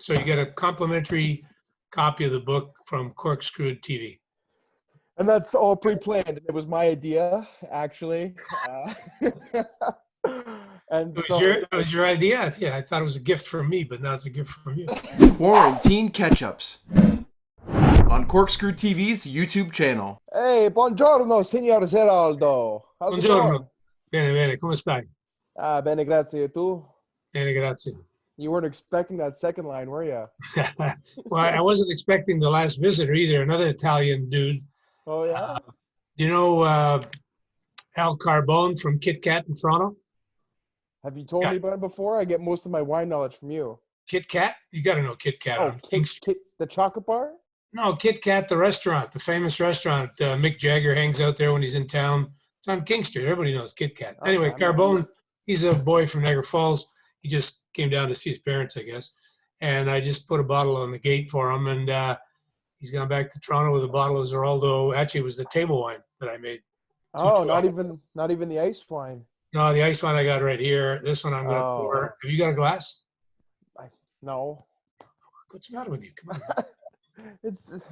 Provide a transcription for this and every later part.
So you get a complimentary copy of the book from CorkScrewed TV. And that's all pre-planned. It was my idea, actually. And It so was your idea? Yeah, I thought it was a gift from me, but now it's a gift from you. Quarantine Catch-Ups on CorkScrewed TV's YouTube channel. Hey, buongiorno, signor Ziraldo. How's it going? Buongiorno. Bene, come stai? Bene, grazie. Tu? Bene, grazie. You weren't expecting that second line, were you? Well, I wasn't expecting the last visitor either, another Italian dude. Oh, yeah? You know Al Carbone from Kit Kat in Toronto? Have you told me about it before? I get most of my wine knowledge from you. Kit Kat? You got to know Kit Kat. Oh, the chocolate bar? No, Kit Kat, the restaurant, the famous restaurant. Mick Jagger hangs out there when he's in town. It's on King Street. Everybody knows Kit Kat. Okay. Anyway, Carbone, he's a boy from Niagara Falls. He just came down to see his parents, I guess. And I just put a bottle on the gate for him. And he's gone back to Toronto with a bottle of Ziraldo. Actually, it was the table wine that I made. Oh, not even the ice wine. No, the ice wine I got right here. This one I'm going to pour. Have you got a glass? No. What's the matter with you? Come on.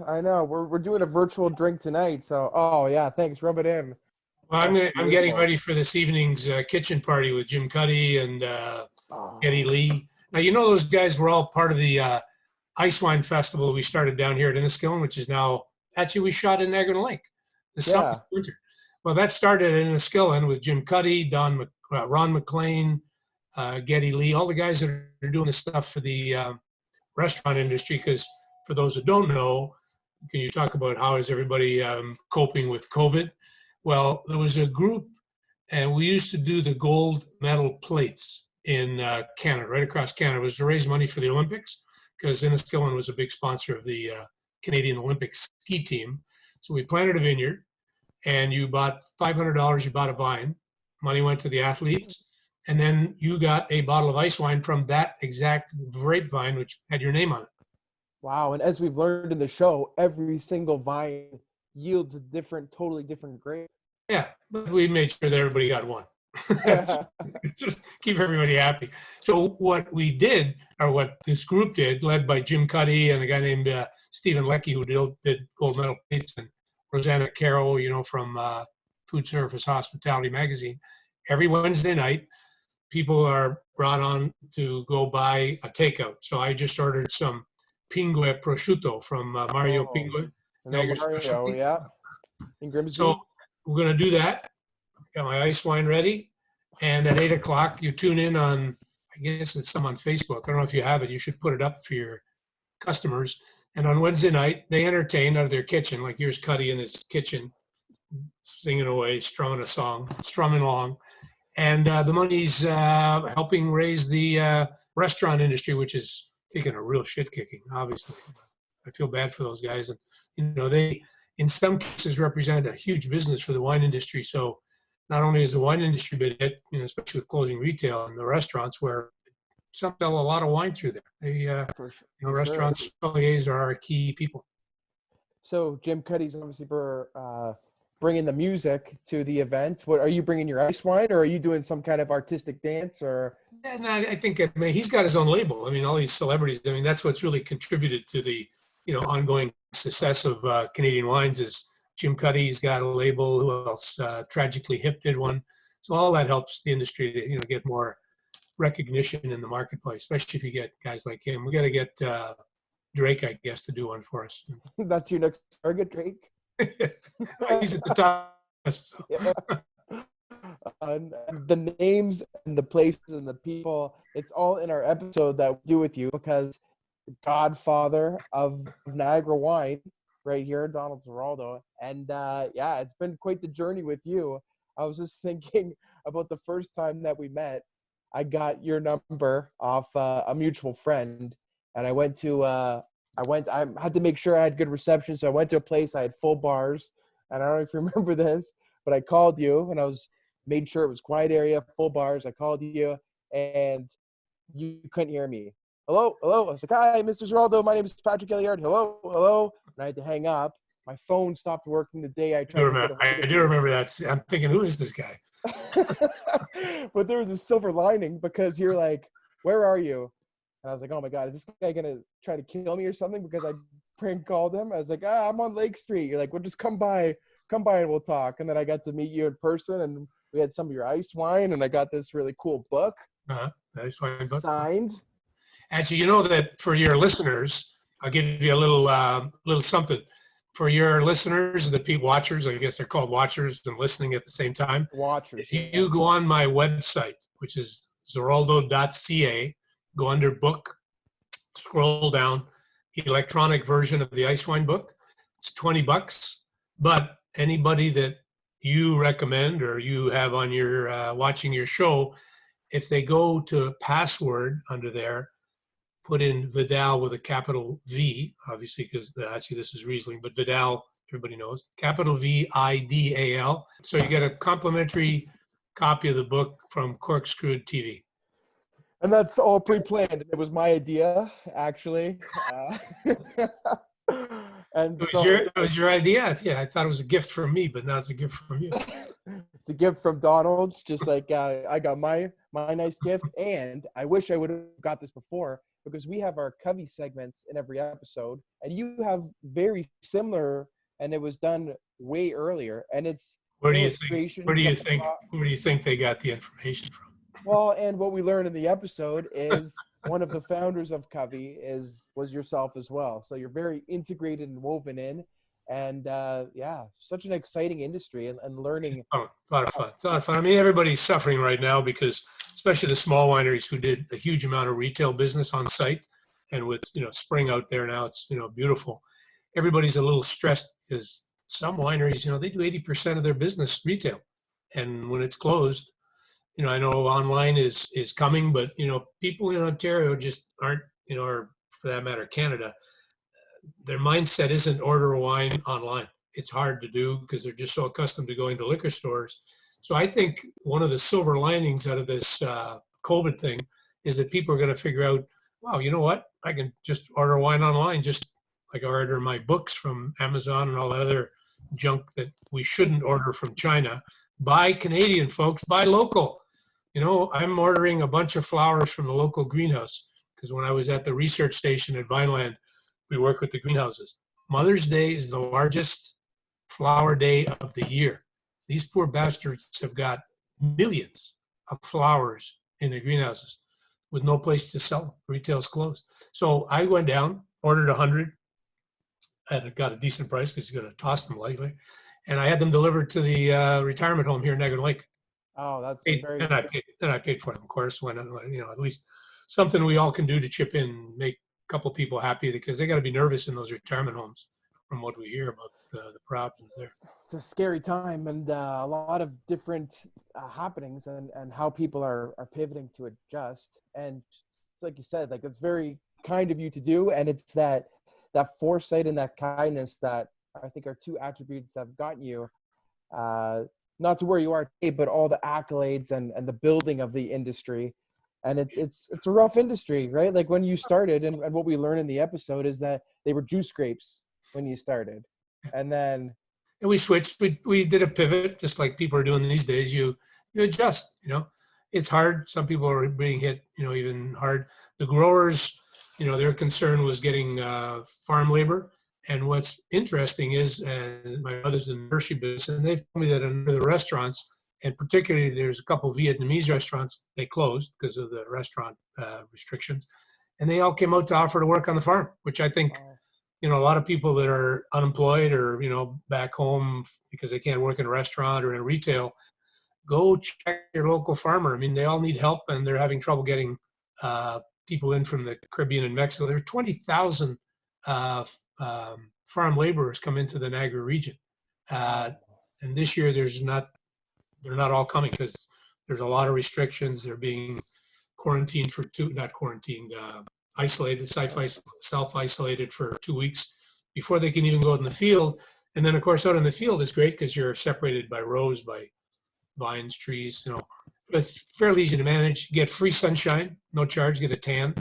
I know. We're doing a virtual drink tonight. So, yeah, thanks. Rub it in. Well, I'm getting ready for this evening's kitchen party with Jim Cuddy and Geddy Lee. Now, you know those guys were all part of the Icewine Festival we started down here at Enniskillen, which is now, actually we shot in Niagara-on-the-Lake this summer, winter. Well, that started in Enniskillen with Jim Cuddy, Ron McLean, Geddy Lee, all the guys that are doing this stuff for the restaurant industry. Because for those that don't know, can you talk about how is everybody coping with COVID? Well, there was a group, and we used to do the gold medal plates in Canada, right across Canada. It was to raise money for the Olympics, because Enniskillen was a big sponsor of the Canadian Olympic ski team. So we planted a vineyard, and you bought $500, you bought a vine. Money went to the athletes, and then you got a bottle of ice wine from that exact grapevine, which had your name on it. Wow, and as we've learned in the show, every single vine yields a totally different grape. Yeah, but we made sure that everybody got one. Just keep everybody happy. So what we did, or what this group did, led by Jim Cuddy and a guy named Stephen Leckie, who did gold medal plates, and Rosanna Caro, from Food Service Hospitality Magazine. Every Wednesday night, people are brought on to go buy a takeout. So I just ordered some Pingue prosciutto from Mario Pingue. Mario, yeah. In Grimsby. So we're going to do that. Got my ice wine ready. And at 8 o'clock, you tune in on, I guess it's some on Facebook. I don't know if you have it. You should put it up for your customers. And on Wednesday night, they entertain out of their kitchen, like here's Cuddy in his kitchen, singing away, strumming along. And the money's helping raise the restaurant industry, which is taking a real shit kicking, obviously. I feel bad for those guys. And, they, in some cases, represent a huge business for the wine industry. So not only is the wine industry been hit, especially with closing retail and the restaurants where some sell a lot of wine through there. They, restaurants, sommeliers are our key people. So Jim Cuddy's obviously bringing the music to the event. What are you bringing, your ice wine, or are you doing some kind of artistic dance? Or I think he's got his own label. All these celebrities. That's what's really contributed to the ongoing success of Canadian wines is Jim Cuddy's got a label. Who else? Tragically Hip did one. So all that helps the industry to get more recognition in the marketplace, especially if you get guys like him. We got to get Drake, I guess, to do one for us. That's your next target, Drake? He's at the top. So. Yeah. The names and the places and the people, it's all in our episode that we do with you, because the Godfather of Niagara wine right here, Donald Ziraldo. And it's been quite the journey with you. I was just thinking about the first time that we met. I got your number off a mutual friend, and I had to make sure I had good reception. So I went to a place, I had full bars, and I don't know if you remember this, but I called you and I made sure it was quiet area, full bars. I called you and you couldn't hear me. Hello. I was like, hi, Mr. Ziraldo. My name is Patrick Gagliardi. Hello. And I had to hang up. My phone stopped working the day I tried I do remember that. I'm thinking, who is this guy? But there was a silver lining, because you're like, where are you? And I was like, oh my God, is this guy going to try to kill me or something? Because I prank called him. I was like, I'm on Lake Street. You're like, well, just come by and we'll talk. And then I got to meet you in person, and we had some of your ice wine, and I got this really cool book Nice wine book. signed. Actually, you know that for your listeners, I'll give you a little something. For your listeners, the people watchers, I guess they're called watchers and listening at the same time. Watchers. If you go on my website, which is ziraldo.ca, go under book, scroll down, electronic version of the ice wine book. It's $20. But anybody that you recommend or you have on your watching your show, if they go to password under there, put in Vidal with a capital V, obviously, because actually this is Riesling, but Vidal, everybody knows, capital VIDAL. So you get a complimentary copy of the book from CorkScrewed TV. And that's all pre-planned. It was my idea, actually. And It was your idea? Yeah, I thought it was a gift from me, but now it's a gift from you. It's a gift from Donald, just like I got my nice gift. And I wish I would have got this before, because we have our CCOVI segments in every episode, and you have very similar, and it was done way earlier. And it's Where do you think they got the information from? Well, and what we learned in the episode is one of the founders of CCOVI was yourself as well. So you're very integrated and woven in, and such an exciting industry and learning. Oh, a lot of fun. It's a lot of fun. I mean, everybody's suffering right now because, especially the small wineries who did a huge amount of retail business on site, and with spring out there now, it's beautiful. Everybody's a little stressed because some wineries, they do 80% of their business retail, and when it's closed, I know online is coming, but people in Ontario just aren't, or for that matter, Canada, their mindset isn't order wine online. It's hard to do because they're just so accustomed to going to liquor stores. So I think one of the silver linings out of this COVID thing is that people are going to figure out, wow, you know what? I can just order wine online, just like I order my books from Amazon and all that other junk that we shouldn't order from China. Buy Canadian, folks. Buy local. I'm ordering a bunch of flowers from the local greenhouse because when I was at the research station at Vineland, we work with the greenhouses. Mother's Day is the largest flower day of the year. These poor bastards have got millions of flowers in their greenhouses with no place to sell them. Retail's closed. So I went down, ordered 100, and got a decent price because you're going to toss them likely. And I had them delivered to the retirement home here in Niagara Lake. Oh, that's very. And I paid for them, of course. When at least something we all can do to chip in, make a couple people happy, because they got to be nervous in those retirement homes from what we hear about the problems there. It's a scary time, and a lot of different happenings, and how people are pivoting to adjust. And like you said, like it's very kind of you to do, and it's that foresight and that kindness that I think are two attributes that have gotten you not to where you are today, but all the accolades and the building of the industry. And it's a rough industry, right? Like when you started, and what we learned in the episode is that they were juice grapes when you started. And then we switched. We did a pivot, just like people are doing these days. You adjust, it's hard. Some people are being hit, even hard. The growers, their concern was getting farm labor. And what's interesting is, my mother's in the nursery business, and they've told me that under the restaurants, and particularly there's a couple of Vietnamese restaurants, they closed because of the restaurant restrictions, and they all came out to offer to work on the farm, which I think, a lot of people that are unemployed or, back home because they can't work in a restaurant or in retail, go check your local farmer. I mean, they all need help, and they're having trouble getting people in from the Caribbean and Mexico. There are 20,000 farm laborers come into the Niagara region, and this year they're not all coming because there's a lot of restrictions. They're being quarantined isolated, self-isolated for 2 weeks before they can even go out in the field. And then of course out in the field is great because you're separated by rows, by vines, trees. It's fairly easy to manage. You get free sunshine, no charge. Get a tan.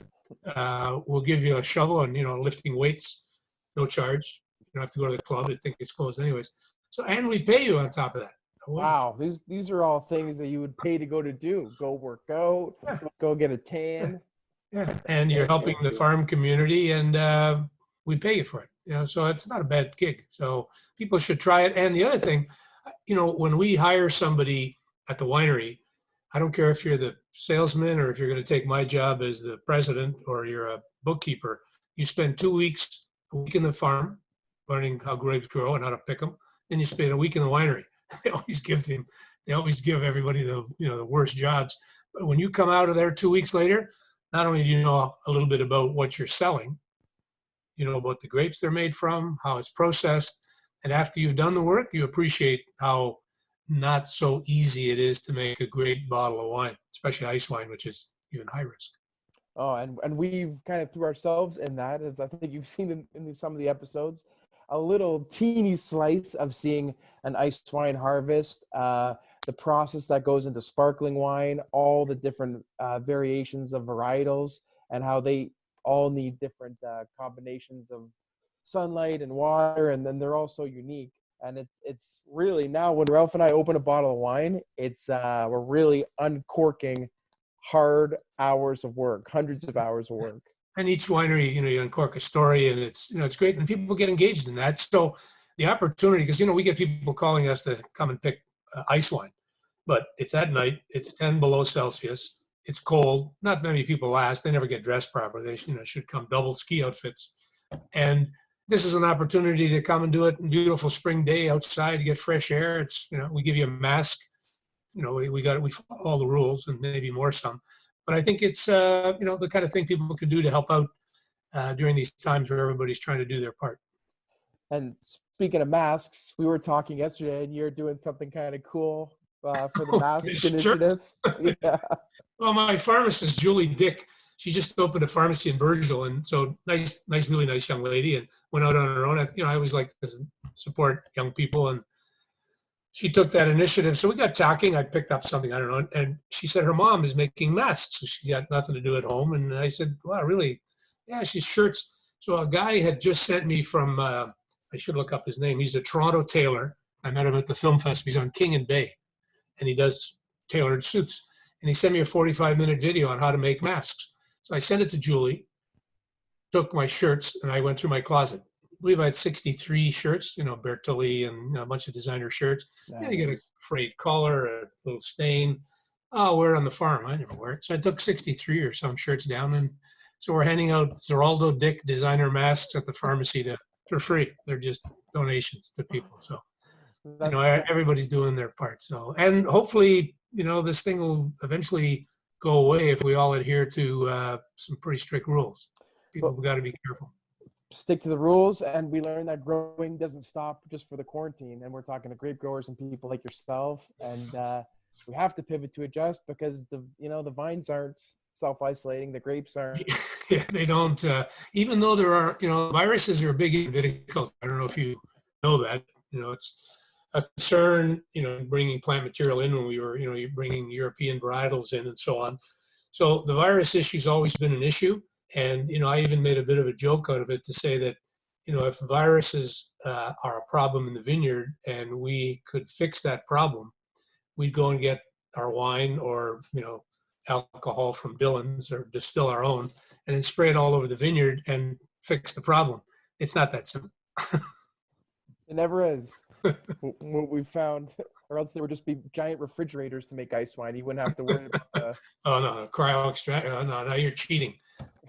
We'll give you a shovel and lifting weights. No charge. You don't have to go to the club. I think it's closed anyways. So, and we pay you on top of that. Wow, these are all things that you would pay to go do. Go work out, go get a tan. Yeah, and you're Thank helping the you. farm community, and we pay you for it. So it's not a bad gig. So people should try it. And the other thing, when we hire somebody at the winery, I don't care if you're the salesman or if you're going to take my job as the president or you're a bookkeeper. You spend 2 weeks, a week in the farm, learning how grapes grow and how to pick them. Then you spend a week in the winery. They always give everybody the worst jobs. But when you come out of there 2 weeks later, not only do you know a little bit about what you're selling, you know about the grapes they're made from, how it's processed, and after you've done the work, you appreciate how not so easy it is to make a great bottle of wine, especially ice wine, which is even high risk. Oh, and we've kind of threw ourselves in that, as I think you've seen in some of the episodes, a little teeny slice of seeing an ice wine harvest, the process that goes into sparkling wine, all the different variations of varietals, and how they all need different combinations of sunlight and water, and then they're all so unique. And it's really, now when Ralph and I open a bottle of wine, it's we're really uncorking hard hours of work, hundreds of hours of work. And each winery, you uncork a story, and it's great, and people get engaged in that. So the opportunity, because we get people calling us to come and pick ice wine, but it's at night, it's 10 below Celsius, it's cold. Not many people last. They never get dressed properly. They should come double ski outfits, and this is an opportunity to come and do it. Beautiful spring day outside, you get fresh air. It's we give you a mask. We follow all the rules and maybe more some. But I think it's the kind of thing people can do to help out during these times where everybody's trying to do their part. And speaking of masks, we were talking yesterday, and you're doing something kind of cool for the mask initiative. Yeah. Well, my pharmacist, Julie Dick, she just opened a pharmacy in Virgil, and so nice, really nice young lady, and went out on her own. I always like to support young people, and she took that initiative. So we got talking. I picked up something, I don't know, and she said her mom is making masks, so she got nothing to do at home. And I said, wow, really? Yeah, she's shirts. So a guy had just sent me from, I should look up his name. He's a Toronto tailor. I met him at the film festival. He's on King and Bay, and he does tailored suits. And he sent me a 45-minute video on how to make masks. So I sent it to Julie, took my shirts, and I went through my closet. I believe I had 63 shirts, Bertolli and a bunch of designer shirts. Nice. And you get a frayed collar, a little stain. I'll wear it on the farm. I never wear it. So I took 63 or some shirts down, and so we're handing out Ziraldo Dick designer masks at the pharmacy for free. They're just donations to people. So, everybody's doing their part. So, and hopefully, this thing will eventually go away if we all adhere to some pretty strict rules. People have got to be careful. Stick to the rules, and we learned that growing doesn't stop just for the quarantine. And we're talking to grape growers and people like yourself, and we have to pivot to adjust because the vines aren't self-isolating, the grapes aren't. Yeah, they don't. Even though there are, viruses are a big in viticulture. I don't know if you know that. It's a concern, bringing plant material in when we were, bringing European varietals in and so on. So the virus issue's always been an issue. And, I even made a bit of a joke out of it to say that, if viruses are a problem in the vineyard and we could fix that problem, we'd go and get our wine or, alcohol from Dillon's or distill our own and then spray it all over the vineyard and fix the problem. It's not that simple. It never is. What we found, or else there would just be giant refrigerators to make ice wine. You wouldn't have to worry about the... Oh, no, cryo extract. Oh, no, you're cheating.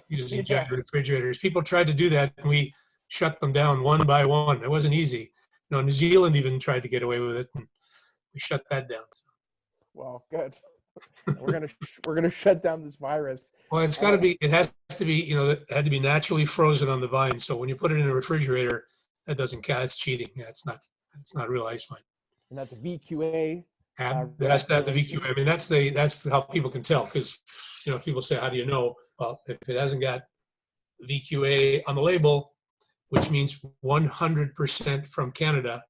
Using giant refrigerators. People tried to do that, and we shut them down one by one. It wasn't easy. New Zealand even tried to get away with it, and we shut that down. So. Well, good. We're gonna shut down this virus. Well, it's got to be. It has to be. It had to be naturally frozen on the vine. So when you put it in a refrigerator, that doesn't count. It's cheating. Yeah, it's not real ice wine. And that's VQA. It has to have the VQA. I mean, that's how people can tell, because people say, how do you know? Well, if it hasn't got VQA on the label, which means 100% from Canada,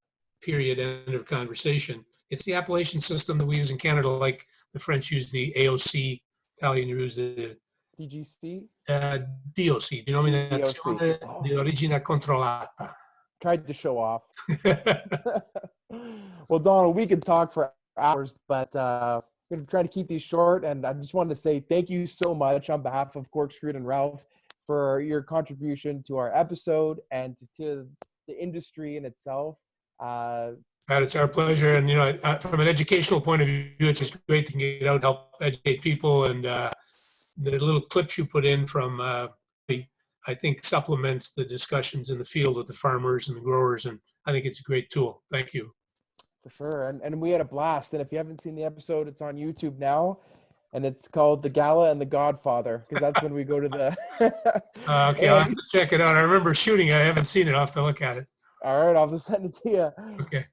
period, end of conversation. It's the appellation system that we use in Canada, like the French use the AOC, Italian use the DGC? DOC, Denominazione di Origine Controllata. Tried to show off. Well, Donald, we could talk for hours, but going to try to keep these short, and I just wanted to say thank you so much on behalf of CorkScrewed and Ralph for your contribution to our episode and to the industry in itself. It's our pleasure. And, from an educational point of view, it's just great to get out and help educate people. And the little clips you put in from, I think, supplements the discussions in the field with the farmers and the growers. And I think it's a great tool. Thank you. For sure. And we had a blast. And if you haven't seen the episode, it's on YouTube now. And it's called The Gala and the Godfather, because that's when we go to the... Okay, I'll have to check it out. I remember shooting it. I haven't seen it. I'll have to look at it. All right, I'll just send it to you. Okay.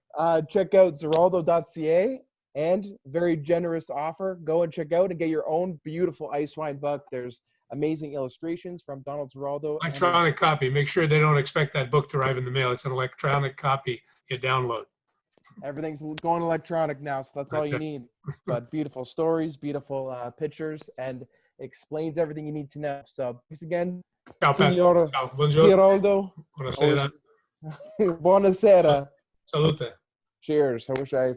Check out Ziraldo.ca, and very generous offer. Go and check out and get your own beautiful ice wine book. There's amazing illustrations from Donald Ziraldo. Electronic copy. Make sure they don't expect that book to arrive in the mail. It's an electronic copy you download. Everything's going electronic now, so that's all you need. But beautiful stories, beautiful pictures, and explains everything you need to know. So thanks again, Ciao, Pat. Signor Ciao. Buongiorno. Ziraldo. Buonasera. Buonasera. Salute. Cheers. I wish I